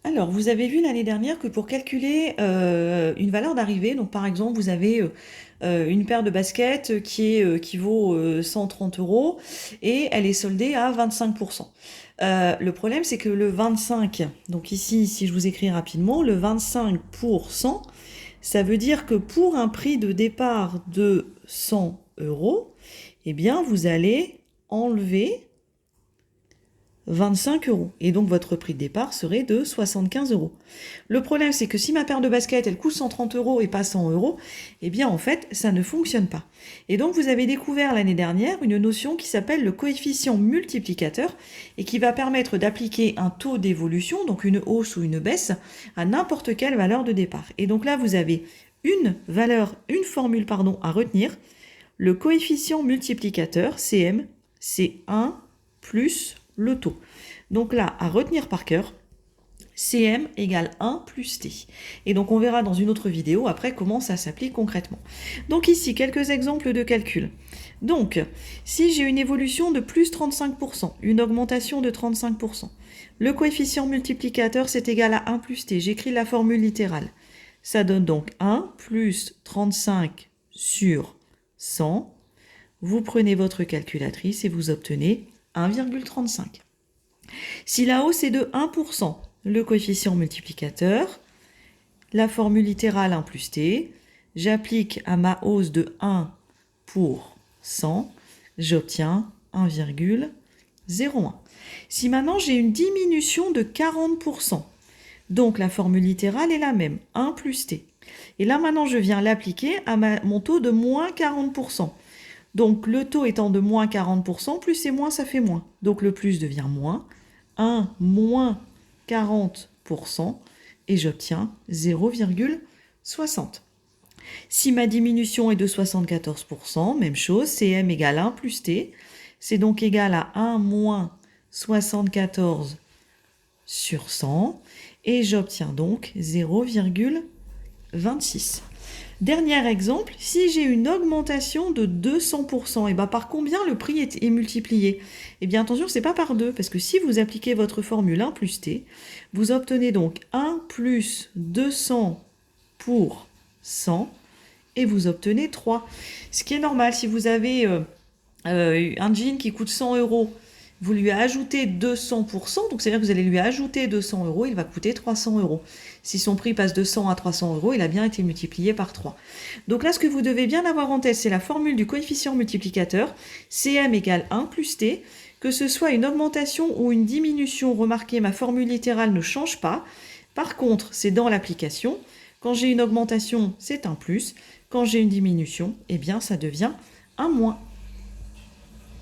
Alors, vous avez vu l'année dernière que pour calculer une valeur d'arrivée, donc par exemple, vous avez une paire de baskets qui vaut 130 euros et elle est soldée à 25%. Le problème, c'est que le 25, donc ici, si je vous écris rapidement, le 25%, ça veut dire que pour un prix de départ de 100 euros, eh bien, vous allez enlever 25 euros. Et donc, votre prix de départ serait de 75 euros. Le problème, c'est que si ma paire de baskets, elle coûte 130 euros et pas 100 euros, eh bien, en fait, ça ne fonctionne pas. Et donc, vous avez découvert l'année dernière une notion qui s'appelle le coefficient multiplicateur et qui va permettre d'appliquer un taux d'évolution, donc une hausse ou une baisse, à n'importe quelle valeur de départ. Et donc là, vous avez une formule, à retenir. Le coefficient multiplicateur, CM, c'est 1 plus le taux. Donc là, à retenir par cœur, CM égale 1 plus T. Et donc on verra dans une autre vidéo après comment ça s'applique concrètement. Donc ici, quelques exemples de calcul. Donc, si j'ai une évolution de plus 35%, une augmentation de 35%, le coefficient multiplicateur c'est égal à 1 plus T. J'écris la formule littérale. Ça donne donc 1 plus 35 sur 100. Vous prenez votre calculatrice et vous obtenez 1,35. Si la hausse est de 1%, le coefficient multiplicateur, la formule littérale 1 plus t, j'applique à ma hausse de 1 pour 100, j'obtiens 1,01. Si maintenant j'ai une diminution de 40%, donc la formule littérale est la même, 1 plus t. Et là maintenant je viens l'appliquer à mon taux de moins 40%. Donc le taux étant de moins 40%, plus et moins ça fait moins. Donc le plus devient moins, 1 moins 40%, et j'obtiens 0,60. Si ma diminution est de 74%, même chose, CM égale 1 plus T, c'est donc égal à 1 moins 74 sur 100, et j'obtiens donc 0,26. Dernier exemple, si j'ai une augmentation de 200%, et ben par combien le prix est multiplié? Eh bien attention, c'est pas par 2, parce que si vous appliquez votre formule 1 plus t, vous obtenez donc 1 plus 200 pour 100, et vous obtenez 3. Ce qui est normal, si vous avez un jean qui coûte 100 euros, vous lui ajoutez 200%, donc c'est-à-dire que vous allez lui ajouter 200 euros, il va coûter 300 euros. Si son prix passe de 100 à 300 euros, il a bien été multiplié par 3. Donc là, ce que vous devez bien avoir en tête, c'est la formule du coefficient multiplicateur, CM égale 1 plus T. Que ce soit une augmentation ou une diminution, remarquez, ma formule littérale ne change pas. Par contre, c'est dans l'application. Quand j'ai une augmentation, c'est un plus. Quand j'ai une diminution, eh bien, ça devient un moins.